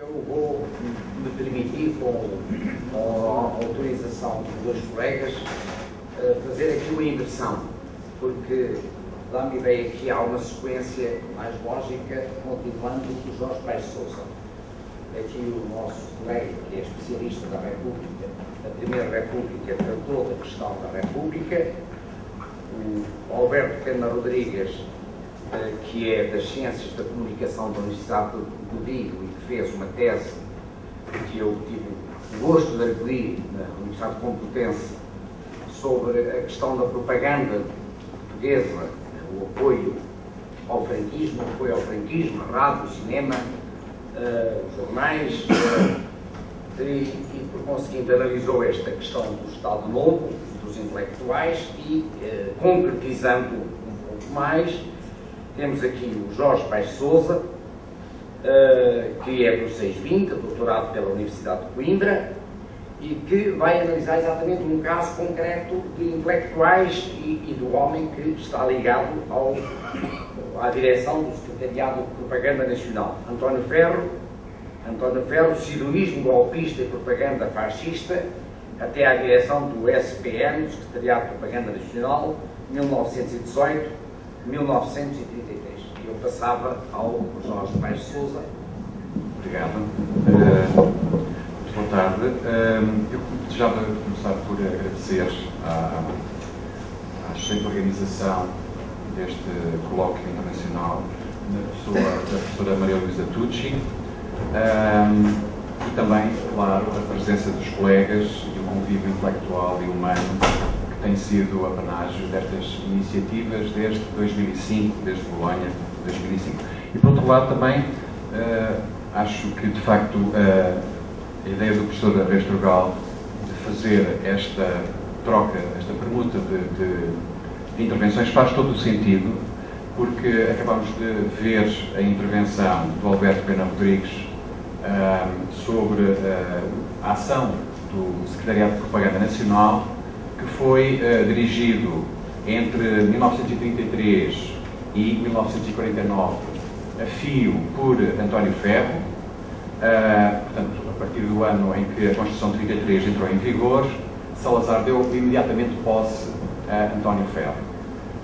Eu vou me permitir, com a autorização dos dois colegas, fazer aqui uma inversão, porque dá-me ideia que há uma sequência mais lógica, continuando o Jorge Paes Sousa. Aqui o nosso colega, que é especialista da República, da Primeira República, tratou da questão da República. O Alberto Pena Rodrigues, que é das Ciências da Comunicação da Universidade do Rio e que fez uma tese que eu tive o gosto de acolher na Universidade de Complutense sobre a questão da propaganda portuguesa, o apoio ao franquismo, a rádio, o cinema, os jornais, e por conseguinte analisou esta questão do Estado Novo, dos intelectuais e, concretizando um pouco mais, temos aqui o Jorge Paes Sousa, que é do 620, doutorado pela Universidade de Coimbra, e que vai analisar exatamente um caso concreto de intelectuais e do homem que está ligado à direção do Secretariado de Propaganda Nacional. António Ferro, sidonismo golpista e propaganda fascista, até à direção do SPN, do Secretariado de Propaganda Nacional, 1918-1933. E eu passava ao Jorge Paes Sousa. Obrigado. Boa tarde. Eu desejava começar por agradecer à excelente organização deste colóquio internacional, da professora Maria Luísa Tucci, e também, claro, a presença dos colegas e o convívio intelectual e humano que tem sido apanágio destas iniciativas desde 2005, desde Bolonha, 2005. E, por outro lado, também acho que, de facto, a ideia do professor Restrogal de fazer esta troca, esta permuta de intervenções faz todo o sentido, porque acabamos de ver a intervenção do Alberto Pena Rodrigues sobre a ação do Secretariado de Propaganda Nacional, que foi dirigido entre 1933 e 1949 a fio por António Ferro, portanto, a partir do ano em que a Constituição de 33 entrou em vigor, Salazar deu imediatamente posse a António Ferro,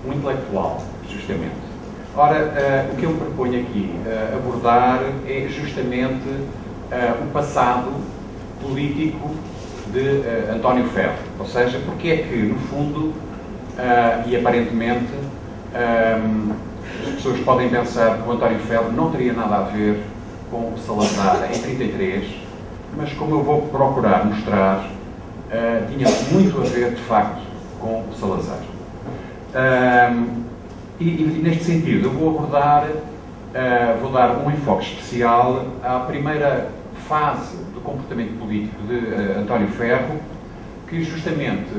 um intelectual, justamente. Ora, o que eu me proponho aqui abordar é justamente o passado político de António Ferro, ou seja, porque é que, no fundo, e aparentemente, as pessoas podem pensar que o António Ferro não teria nada a ver com o Salazar em 33, mas como eu vou procurar mostrar, tinha muito a ver, de facto, com o Salazar. E neste sentido, eu vou dar um enfoque especial à primeira fase do comportamento político de António Ferro, que justamente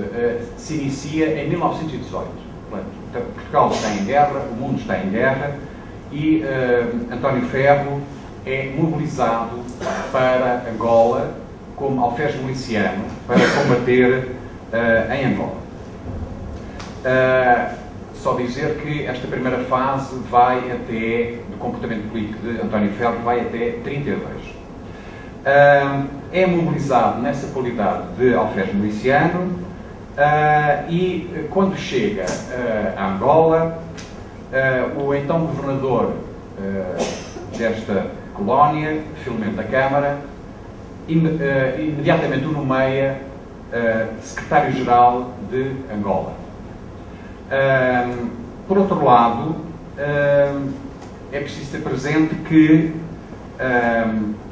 se inicia em 1918. Portanto, Portugal está em guerra, o mundo está em guerra, e António Ferro é mobilizado para Angola como alferes miliciano para combater em Angola. Só dizer que esta primeira fase do comportamento político de António Ferro vai até 32. É mobilizado nessa qualidade de alferes miliciano e quando chega a Angola, o então governador desta colónia, Filomeno da Câmara, imediatamente o nomeia secretário-geral de Angola. Por outro lado, é preciso ter presente que,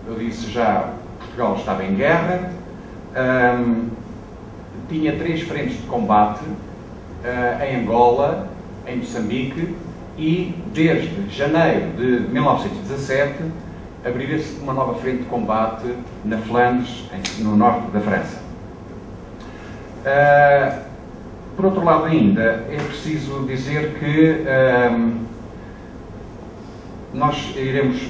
eu disse já, Portugal estava em guerra, tinha 3 frentes de combate em Angola, em Moçambique, e desde janeiro de 1917 abriria-se uma nova frente de combate na Flandres, no norte da França. Por outro lado ainda, é preciso dizer que nós iremos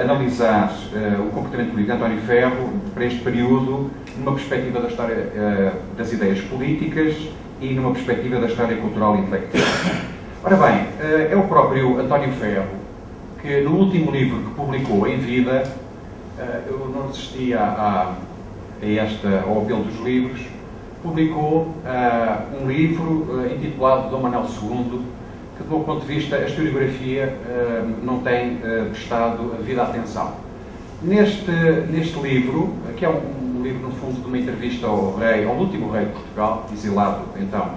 analisar o comportamento político de António Ferro para este período numa perspectiva da história das ideias políticas e numa perspectiva da história cultural e intelectual. Ora bem, é o próprio António Ferro que, no último livro que publicou em vida, eu não resisti ao apelo dos livros, publicou um livro intitulado Dom Manuel II, que, do meu ponto de vista, a historiografia não tem prestado a devida atenção. Neste livro, que é um livro, no fundo, de uma entrevista ao último rei de Portugal, exilado, então,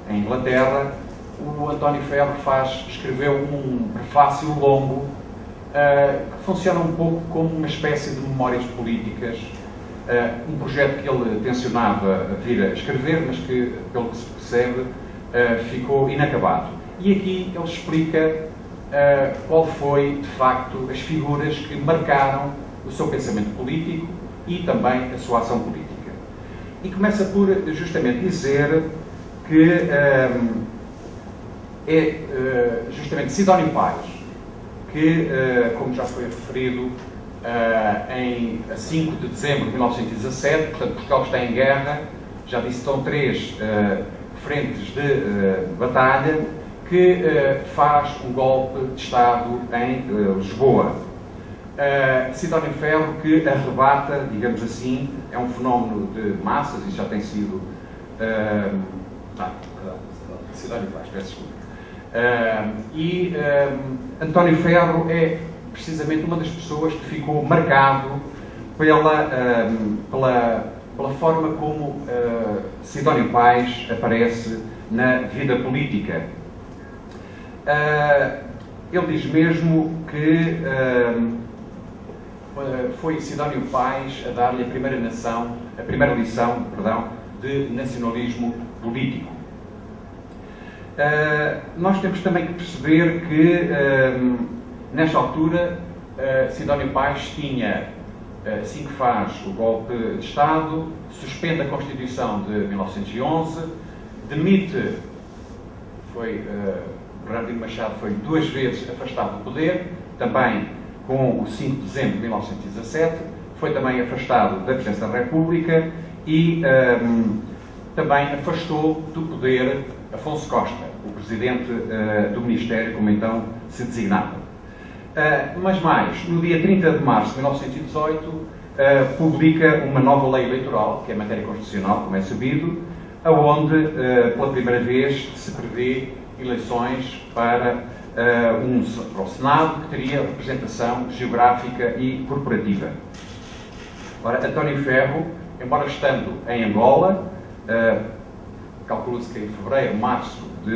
em Inglaterra, o António Ferro escreveu um prefácio longo que funciona um pouco como uma espécie de memórias políticas, um projeto que ele tencionava vir a escrever, mas que, pelo que se percebe, ficou inacabado. E aqui ele explica qual foi, de facto, as figuras que marcaram o seu pensamento político e também a sua ação política. E começa por, justamente, dizer que justamente Sidónio Pais, que, como já foi referido, a 5 de dezembro de 1917, portanto, Portugal está em guerra, já disse, estão 3 frentes de batalha, que faz um golpe de Estado em Lisboa. Sidónio Ferro, que arrebata, digamos assim, é um fenómeno de massas, e já tem sido... Sidónio Pais, peço desculpa. António Ferro é precisamente uma das pessoas que ficou marcado pela forma como Sidónio Pais aparece na vida política. Ele diz mesmo que foi Sidónio Pais a dar-lhe a primeira lição de nacionalismo político. Nós temos também que perceber que, nesta altura, Sidónio Pais tinha, assim que faz o golpe de Estado, suspende a Constituição de 1911, demite, Bernardino Machado foi 2 vezes afastado do poder, também com o 5 de dezembro de 1917, foi também afastado da Presidência da República e também afastou do poder Afonso Costa, o Presidente do Ministério, como então se designava. Mas mais, no dia 30 de março de 1918, publica uma nova lei eleitoral, que é matéria constitucional, como é sabido, onde, pela primeira vez, se prevê eleições para o Senado, que teria representação geográfica e corporativa. Ora, António Ferro, embora estando em Angola, calcula-se que em fevereiro, março de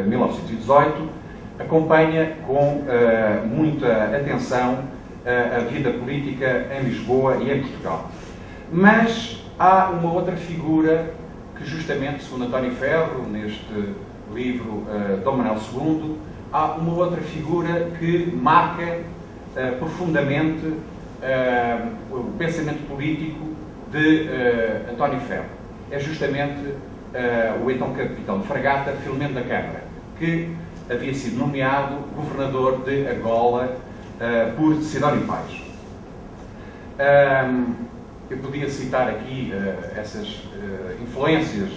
1918, acompanha com muita atenção a vida política em Lisboa e em Portugal. Mas há uma outra figura que, justamente, segundo António Ferro, neste livro Dom Manuel II, há uma outra figura que marca profundamente o pensamento político de António Ferro. É justamente o então capitão de fragata Filomeno da Câmara, que havia sido nomeado governador de Angola por Sidónio Pais. Eu podia citar aqui essas influências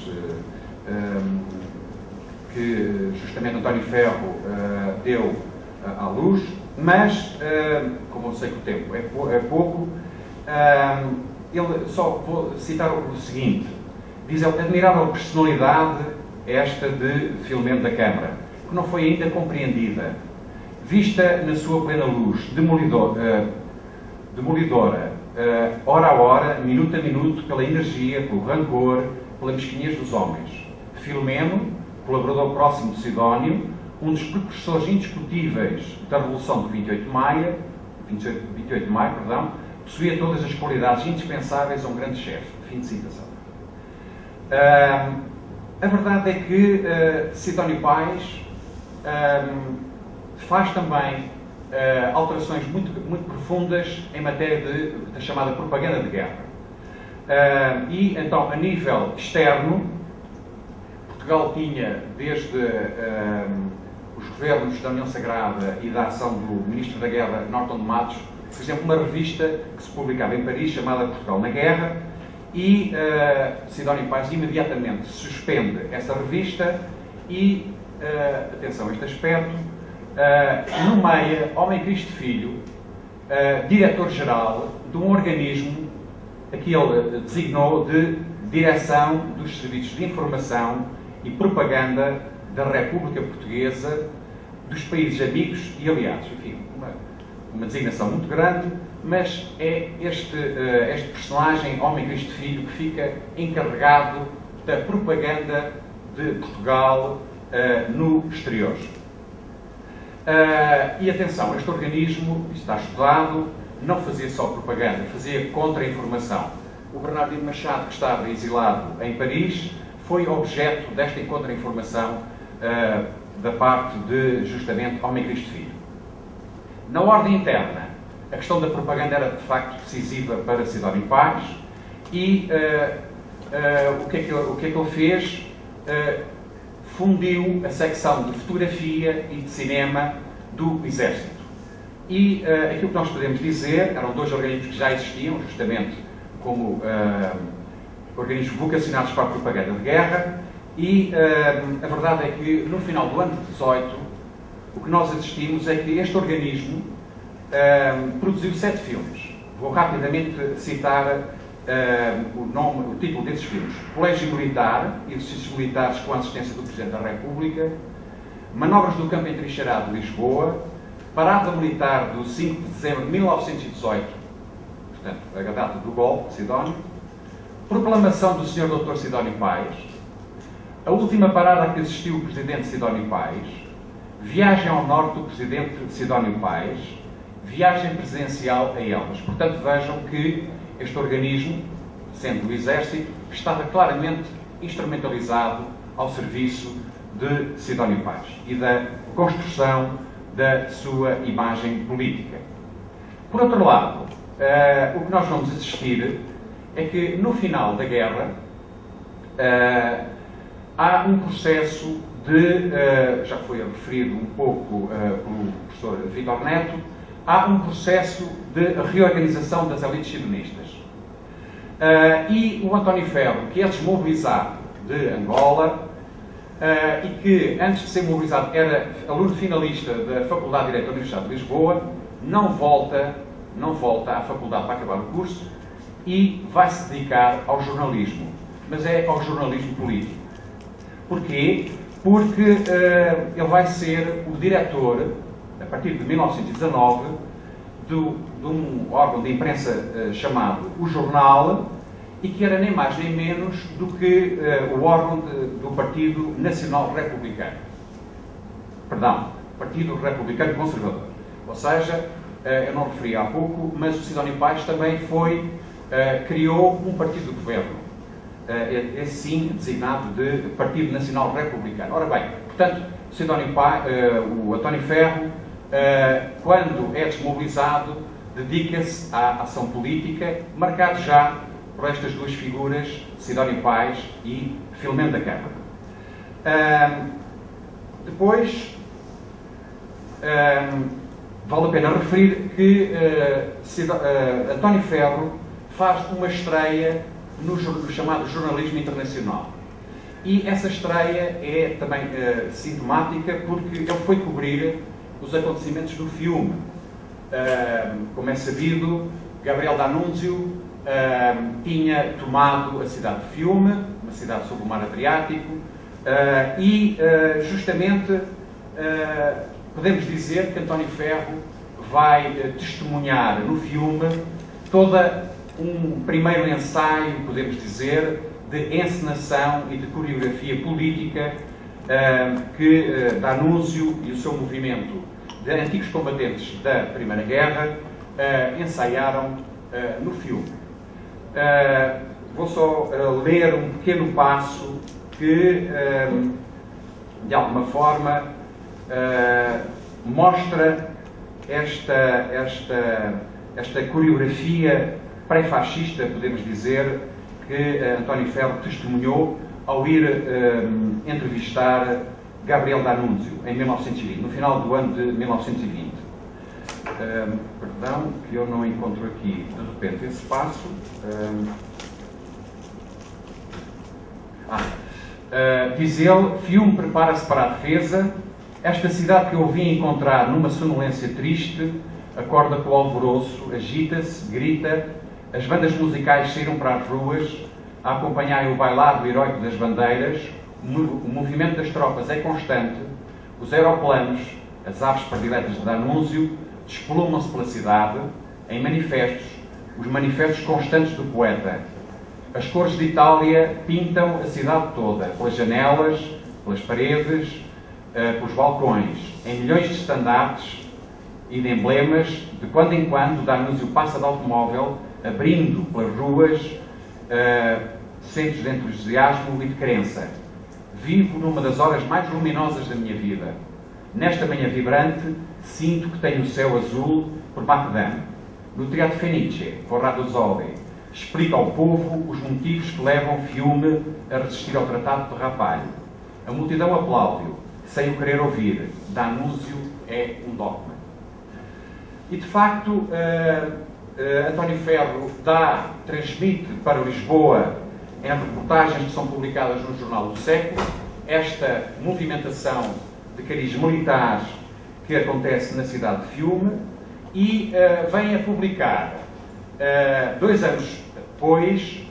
que justamente António Ferro deu à luz, mas, como eu sei que o tempo é pouco, só vou citar o seguinte: diz ele, admirável personalidade esta de Filomeno da Câmara, que não foi ainda compreendida, vista na sua plena luz, demolidora, hora a hora, minuto a minuto, pela energia, pelo rancor, pela mesquinhez dos homens. Filomeno, colaborador próximo de Sidónio, um dos precursores indiscutíveis da Revolução de 28 de Maio, possuía todas as qualidades indispensáveis a um grande chefe. Fim de citação. A verdade é que Sidónio Pais faz também alterações muito profundas em matéria da chamada propaganda de guerra. E, então, a nível externo, Portugal tinha, desde os governos da União Sagrada e da ação do Ministro da Guerra, Norton de Matos, por exemplo, uma revista que se publicava em Paris, chamada Portugal na Guerra, e Sidónio Pais imediatamente suspende essa revista e, atenção a este aspecto, nomeia Homem Cristo Filho diretor-geral de um organismo que ele designou de Direção dos Serviços de Informação e Propaganda da República Portuguesa, dos países amigos e aliados. Enfim, uma designação muito grande, mas é este personagem, Homem Cristo Filho, que fica encarregado da propaganda de Portugal no exterior. E atenção, este organismo, está estudado, não fazia só propaganda, fazia contra-informação. O Bernardino Machado, que estava exilado em Paris, foi objeto desta contra-informação da parte de, justamente, Homem Cristo Filho. Na ordem interna, a questão da propaganda era, de facto, decisiva para Sidónio Paz e o que é que ele fez? Fundiu a secção de fotografia e de cinema do Exército. E aquilo que nós podemos dizer, eram dois organismos que já existiam, justamente como organismos vocacionados para a propaganda de guerra, e a verdade é que no final do ano de 18, o que nós assistimos é que este organismo produziu 7 filmes. Vou rapidamente citar o título desses filmes: Colégio Militar, Exercícios Militares com a assistência do Presidente da República, Manobras do Campo Entrincheirado de Lisboa, Parada Militar do 5 de dezembro de 1918, portanto, a data do golpe de Sidónio, Proclamação do Sr. Dr. Sidónio Paz, A Última Parada a que assistiu o Presidente Sidónio Paz, Viagem ao Norte do Presidente Sidónio Paz, Viagem Presidencial a Elvas. Portanto, vejam que este organismo, sendo o Exército, estava claramente instrumentalizado ao serviço de Sidónio Paz e da construção da sua imagem política. Por outro lado, o que nós vamos assistir é que, no final da guerra, há um processo de, já foi referido um pouco pelo professor Vítor Neto, há um processo de reorganização das elites sidonistas. E o António Ferro, que é desmobilizado de Angola, e que, antes de ser mobilizado, era aluno finalista da Faculdade de Direito da Universidade de Lisboa, não volta à faculdade para acabar o curso e vai se dedicar ao jornalismo, mas é ao jornalismo político. Porquê? Porque ele vai ser o diretor, a partir de 1919, de um órgão de imprensa chamado O Jornal, e que era nem mais nem menos do que o órgão do Partido Nacional Republicano. Perdão, Partido Republicano Conservador. Ou seja, eu não referi há pouco, mas o Sidónio Paz também criou um partido de governo, esse sim designado de Partido Nacional Republicano. Ora bem, portanto, o António Ferro, quando é desmobilizado, dedica-se à ação política, marcado já por estas duas figuras, Sidónio Paz e Filomeno da Câmara. Depois, vale a pena referir que António Ferro faz uma estreia no chamado jornalismo internacional. E essa estreia é também sintomática porque ele foi cobrir os acontecimentos do filme. Como é sabido, Gabriel D'Annunzio tinha tomado a cidade de Fiume, uma cidade sob o mar Adriático, e justamente podemos dizer que António Ferro vai testemunhar no filme toda um primeiro ensaio, podemos dizer, de encenação e de coreografia política que D'Annunzio e o seu movimento de antigos combatentes da Primeira Guerra ensaiaram no filme. Vou só ler um pequeno passo que, de alguma forma, mostra esta coreografia pré-fascista, podemos dizer, que António Ferro testemunhou ao ir entrevistar Gabriel D'Annunzio em 1920, no final do ano de 1920. Perdão, que eu não encontro aqui de repente esse passo. Diz ele: Fiume prepara-se para a defesa. Esta cidade que eu vim encontrar numa sonolência triste acorda com o alvoroço, agita-se, grita, as bandas musicais saíram para as ruas a acompanhar o bailado heroico das bandeiras, o movimento das tropas é constante, os aeroplanos, as aves prediletas de D'Annunzio, desplumam-se pela cidade, em manifestos, os manifestos constantes do poeta. As cores de Itália pintam a cidade toda, pelas janelas, pelas paredes, pelos balcões, em milhões de estandartes e de emblemas. De quando em quando, D'Annunzio passa de automóvel, abrindo pelas ruas centros de entusiasmo e de crença. Vivo numa das horas mais luminosas da minha vida. Nesta manhã vibrante, sinto que tenho o céu azul por Macedão. No Teatro Fenice, Corrado Zolli, explica ao povo os motivos que levam Fiume a resistir ao Tratado de Rapallo. A multidão aplaude-o, sem o querer ouvir. D'Annunzio é um dogma. E, de facto, António Ferro transmite para Lisboa, em reportagens que são publicadas no Jornal do Século, esta movimentação de cariz militar que acontece na cidade de Fiume e vem a publicar, 2 anos depois,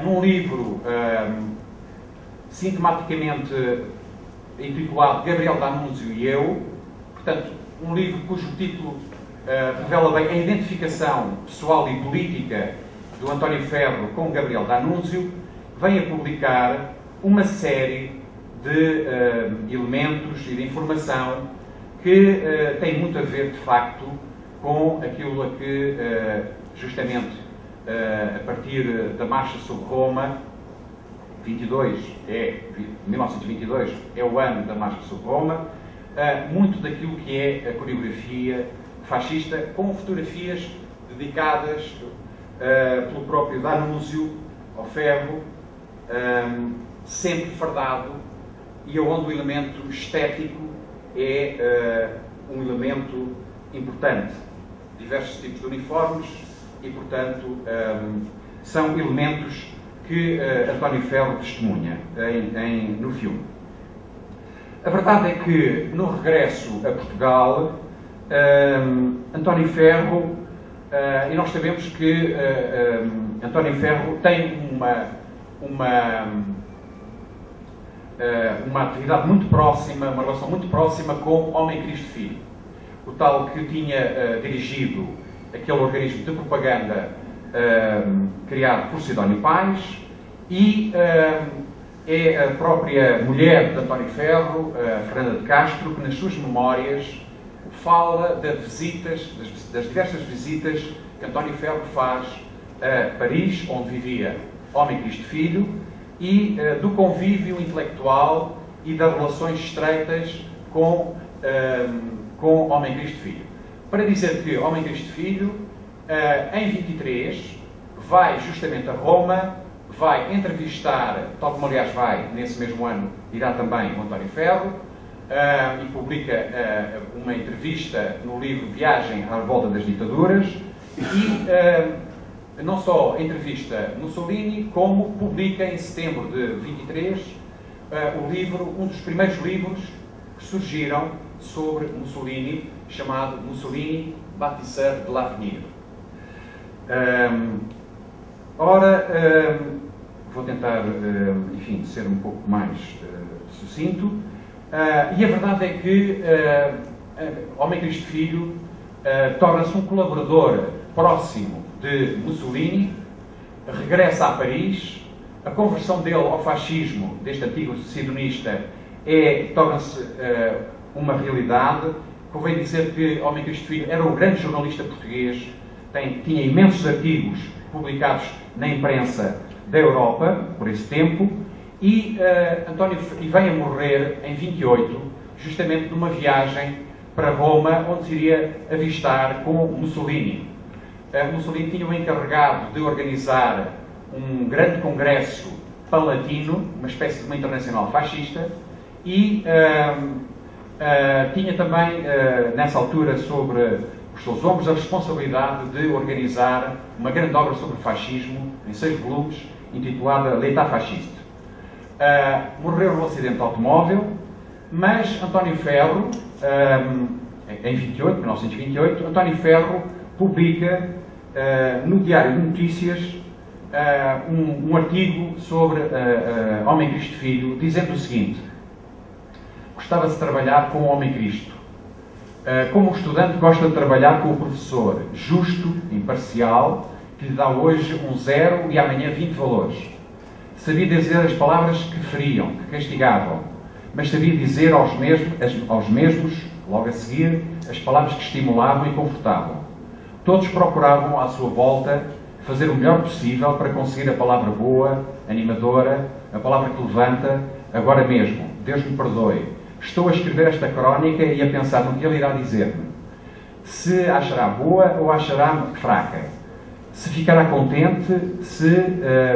num livro sintomaticamente intitulado Gabriel D'Annunzio e Eu, portanto, um livro cujo título revela bem a identificação pessoal e política do António Ferro com Gabriel D'Annunzio, vem a publicar uma série de elementos e de informação que tem muito a ver, de facto, com aquilo a que, justamente, a partir da Marcha sobre Roma, 1922 é o ano da Marcha sobre Roma, muito daquilo que é a coreografia fascista, com fotografias dedicadas pelo próprio D'Annunzio ao ferro, sempre fardado, e onde o elemento estético é um elemento importante. Diversos tipos de uniformes e, portanto, são elementos que António Ferro testemunha no filme. A verdade é que, no regresso a Portugal, António Ferro, e nós sabemos que António Ferro tem uma atividade muito próxima, uma relação muito próxima com Homem Cristo Filho, o tal que tinha dirigido aquele organismo de propaganda criado por Sidónio Pais, e é a própria mulher de António Ferro, Fernanda de Castro, que nas suas memórias fala das diversas visitas que António Ferro faz a Paris, onde vivia Homem Cristo Filho, e do convívio intelectual e das relações estreitas com Homem Cristo Filho. Para dizer que Homem Cristo Filho, em 23, vai justamente a Roma, vai entrevistar, tal como aliás vai, nesse mesmo ano, irá também o António Ferro, e publica uma entrevista no livro Viagem à Revolta das Ditaduras, e não só entrevista Mussolini, como publica em setembro de 23 o livro, um dos primeiros livros que surgiram sobre Mussolini, chamado Mussolini, Bâtisseur de l'Avenir. Vou tentar, enfim, ser um pouco mais sucinto. E a verdade é que Homem Cristo Filho torna-se um colaborador próximo de Mussolini, regressa a Paris, a conversão dele ao fascismo, deste antigo sionista, torna-se uma realidade. Convém dizer que Homem Cristo Filho era um grande jornalista português, tinha imensos artigos publicados na imprensa da Europa, por esse tempo, e vem a morrer em 28, justamente numa viagem para Roma, onde se iria avistar com Mussolini. Mussolini tinha o encarregado de organizar um grande congresso pan-latino, uma espécie de uma internacional fascista, e tinha também, nessa altura, sobre os seus ombros a responsabilidade de organizar uma grande obra sobre o fascismo, em 6 volumes, intitulada L'État Fasciste. Morreu num acidente de automóvel, mas António Ferro em 1928, António Ferro publica no Diário de Notícias um artigo sobre Homem Cristo Filho, dizendo o seguinte: gostava-se de trabalhar com o Homem Cristo. Como o estudante gosta de trabalhar com o professor, justo, imparcial, que lhe dá hoje um 0 e amanhã 20 valores. Sabia dizer as palavras que feriam, que castigavam, mas sabia dizer aos mesmos, logo a seguir, as palavras que estimulavam e confortavam. Todos procuravam, à sua volta, fazer o melhor possível para conseguir a palavra boa, animadora, a palavra que levanta. Agora mesmo, Deus me perdoe, estou a escrever esta crónica e a pensar no que ele irá dizer-me. Se achará boa ou achará fraca. Se ficará contente, se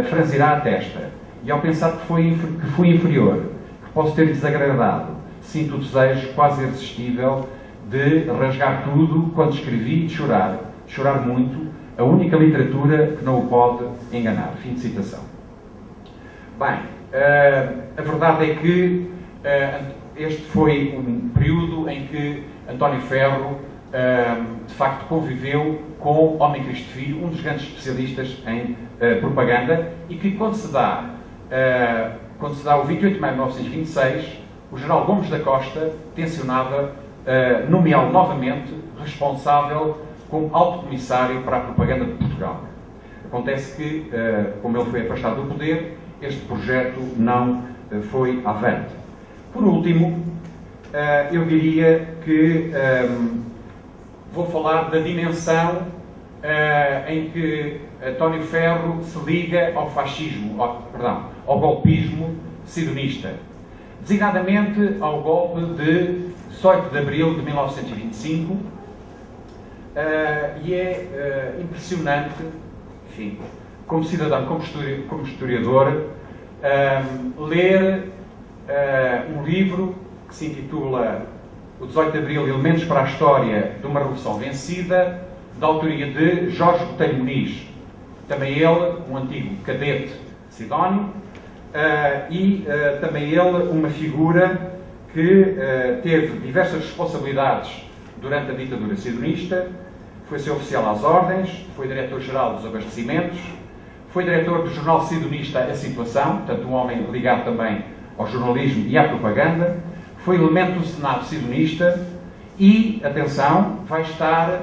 franzirá a testa. E ao pensar que fui inferior, que posso ter desagradado, sinto o desejo quase irresistível de rasgar tudo quando escrevi e de chorar muito, a única literatura que não o pode enganar. Fim de citação. Bem, a verdade é que este foi um período em que António Ferro, de facto, conviveu com Homem Cristo Filho, um dos grandes especialistas em propaganda, e que quando se dá o 28 de maio de 1926, o general Gomes da Costa tencionava nomeá-lo novamente responsável como alto comissário para a propaganda de Portugal. Acontece que, como ele foi afastado do poder, este projeto não foi avante. Por último, eu diria que vou falar da dimensão em que António Ferro se liga ao fascismo, ao golpismo sionista, designadamente ao golpe de 18 de abril de 1925, e é impressionante, enfim, como cidadão, como historiador, ler um livro que se intitula O 18 de Abril, Elementos para a História de uma Revolução Vencida, da autoria de Jorge Botelho Muniz, também ele um antigo cadete sidónio, e também ele uma figura que teve diversas responsabilidades durante a ditadura sionista. Foi seu oficial às ordens, foi diretor-geral dos abastecimentos, foi diretor do jornal sidonista A Situação, portanto um homem ligado também ao jornalismo e à propaganda, foi elemento do Senado sidonista e, atenção, vai estar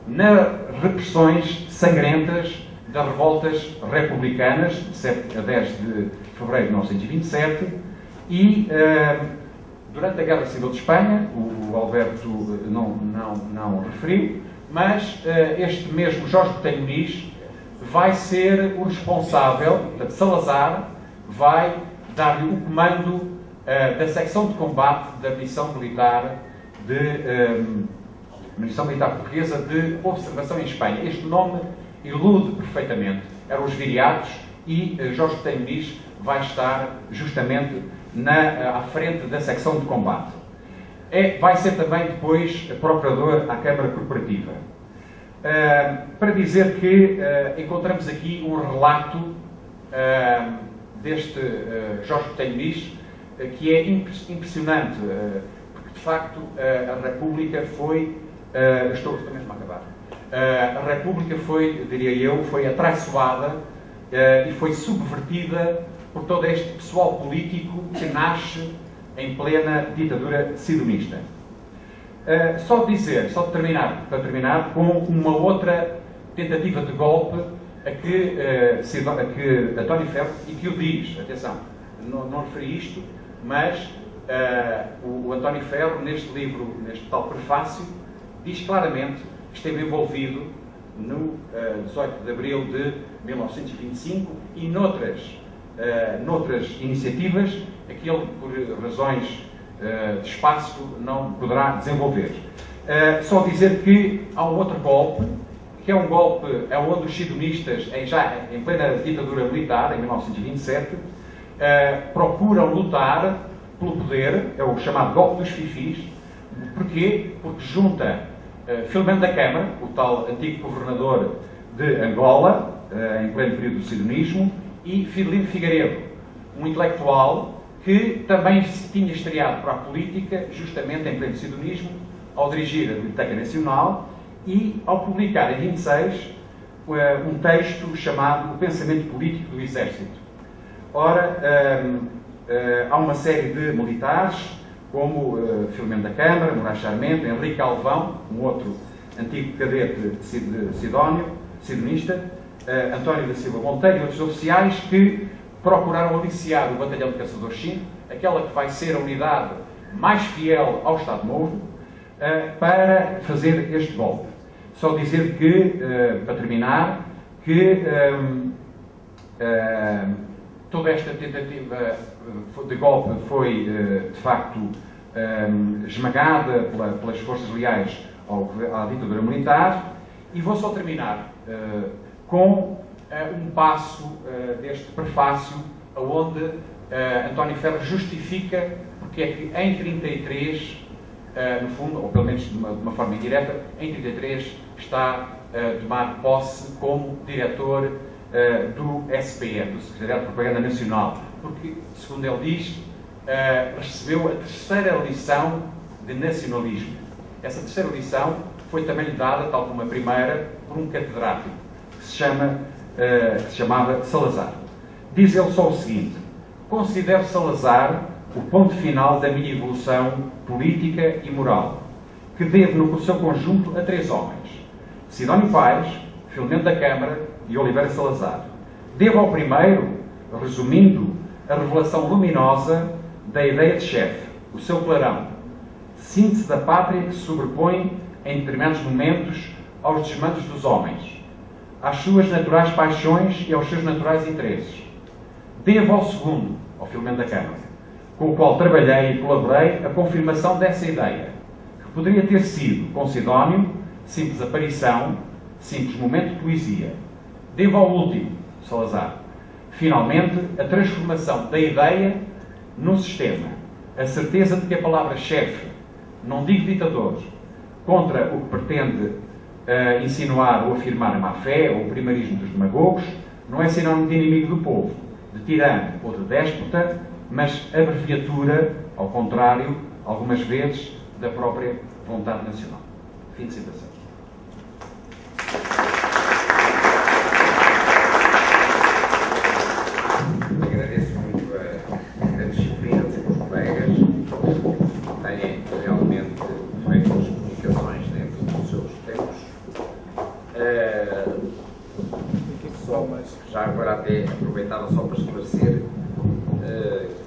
nas repressões sangrentas das revoltas republicanas, de 7 a 10 de fevereiro de 1927, e durante a Guerra Civil de Espanha, o Alberto não referiu, mas este mesmo Jorge Botelho Muniz vai ser o responsável, portanto, Salazar vai dar-lhe o comando da secção de combate da missão militar portuguesa de observação em Espanha. Este nome ilude perfeitamente. Eram os viriatos e Jorge Botelho Muniz vai estar justamente à frente da secção de combate. Vai ser também depois procurador à Câmara Corporativa. Para dizer que encontramos aqui um relato deste Jorge Botelho Muniz que é impressionante, porque de facto a República foi, estou mesmo a acabar, a República foi, diria eu, foi atraiçoada e foi subvertida por todo este pessoal político que nasce em plena ditadura sionista. Para terminar com uma outra tentativa de golpe a que António Ferro, e que o diz, atenção, não referi isto, mas o António Ferro, neste livro, neste tal prefácio, diz claramente que esteve envolvido no 18 de abril de 1925 e noutras iniciativas que ele, por razões de espaço, não poderá desenvolver. Só dizer que há um outro golpe, que é um golpe onde os sionistas, já em plena ditadura militar, em 1927, procuram lutar pelo poder, é o chamado golpe dos fifis. Porquê? Porque junta Filomeno da Câmara, o tal antigo governador de Angola, em pleno período do sionismo, e Fidelino Figueiredo, um intelectual que também se tinha estreado para a política, justamente em pleno sionismo, ao dirigir a Biblioteca Nacional e ao publicar em 26 um texto chamado O Pensamento Político do Exército. Ora, há uma série de militares, como Filomeno da Câmara, Moraes Sarmento, Henrique Alvão, um outro antigo cadete sidonista, António da Silva Monteiro e outros oficiais que procuraram aliciar o Batalhão de Caçadores 5, aquela que vai ser a unidade mais fiel ao Estado Novo, para fazer este golpe. Só dizer que, para terminar, que toda esta tentativa de golpe foi, de facto, esmagada pelas forças leais à ditadura militar. E vou só terminar com um passo deste prefácio, onde António Ferro justifica porque é que em 33, no fundo, ou pelo menos de uma forma indireta, em 33 está a tomar posse como diretor do SPN, do Secretariado de Propaganda Nacional, porque, segundo ele diz, recebeu a terceira lição de nacionalismo. Essa terceira lição foi também lhe dada, tal como a primeira, por um catedrático que se chamava Salazar. Diz ele só o seguinte: considero Salazar o ponto final da minha evolução política e moral, que devo no seu conjunto a 3 homens: Sidónio Pais, Filomeno da Câmara e Oliveira Salazar. Devo ao primeiro, resumindo, a revelação luminosa da ideia de chefe, o seu clarão, síntese da pátria que se sobrepõe em determinados momentos aos desmandos dos homens, às suas naturais paixões e aos seus naturais interesses. Devo ao segundo, ao Filomeno da Câmara, com o qual trabalhei e colaborei, a confirmação dessa ideia, que poderia ter sido, com Sidónio, simples aparição, simples momento de poesia. Devo ao último, Salazar, finalmente, a transformação da ideia num sistema, a certeza de que a palavra chefe, não digo ditador, contra o que pretende insinuar ou afirmar a má-fé ou o primarismo dos demagogos, não é sinónimo de inimigo do povo, de tirano ou de déspota, mas abreviatura, ao contrário, algumas vezes, da própria vontade nacional. Fim de citação. Agradeço muito a disciplina dos meus colegas, têm realmente feito as comunicações dentro dos seus tempos. Só, já agora até aproveitava só para esclarecer,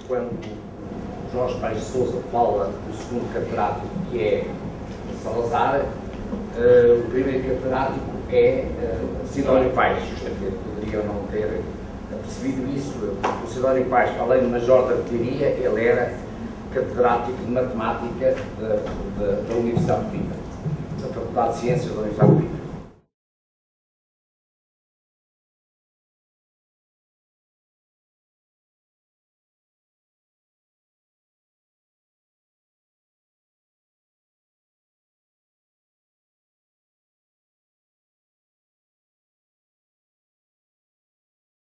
quando Jorge Paes de Sousa fala do segundo catedrático, que é Salazar, o primeiro catedrático é Sidónio Pais, justamente. Poderiam não ter percebido isso. O Sidónio Pais, além de major de artilharia, ele era catedrático de matemática da Universidade de Coimbra, da Faculdade de Ciências da Universidade de Coimbra.